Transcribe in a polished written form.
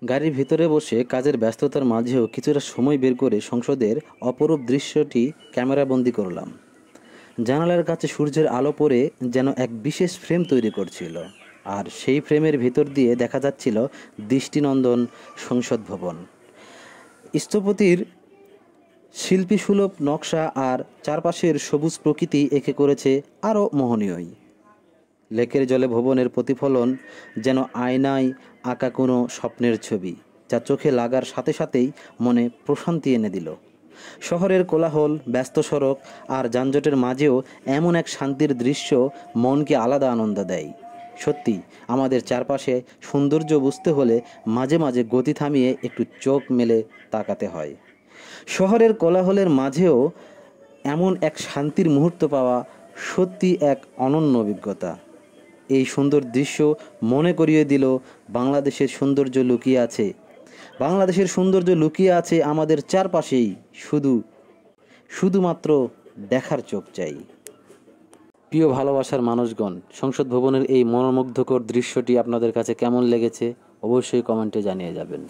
গাড়ির ভিতরে বসে কাজের ব্যস্ততার মাঝেও কিছুটা সময় বের করে সংসদের অপরূপ দৃশ্যটি ক্যামেরাবন্দি করলাম। জানালার কাছে সূর্যের আলো পড়ে যেন এক বিশেষ ফ্রেম তৈরি করছিল, আর সেই ফ্রেমের ভিতর দিয়ে দেখা যাচ্ছিল দৃষ্টিনন্দন সংসদ ভবন। স্থপতির শিল্পীসুলভ নকশা আর চারপাশের সবুজ প্রকৃতি এঁকে করেছে আরও মোহনীয়ই। লেকের জলে ভবনের প্রতিফলন যেন আয়নায় আঁকা কোনো স্বপ্নের ছবি, যা চোখে লাগার সাথে সাথেই মনে প্রশান্তি এনে দিল। শহরের কোলাহল, ব্যস্ত সড়ক আর যানজটের মাঝেও এমন এক শান্তির দৃশ্য মনকে আলাদা আনন্দ দেয়। সত্যি, আমাদের চারপাশে সৌন্দর্য বুঝতে হলে মাঝে মাঝে গতি থামিয়ে একটু চোখ মেলে তাকাতে হয়। শহরের কোলাহলের মাঝেও এমন এক শান্তির মুহূর্ত পাওয়া সত্যি এক অনন্য অভিজ্ঞতা। এই সুন্দর দৃশ্য মনে করিয়ে দিল বাংলাদেশের সৌন্দর্য লুকিয়ে আছে। বাংলাদেশের সৌন্দর্য লুকিয়ে আছে আমাদের চারপাশেই, শুধুমাত্র দেখার চোখ চাই। প্রিয় ভালোবাসার মানুষগণ, সংসদ ভবনের এই মনোমুগ্ধকর দৃশ্যটি আপনাদের কাছে কেমন লেগেছে অবশ্যই কমেন্টে জানিয়ে যাবেন।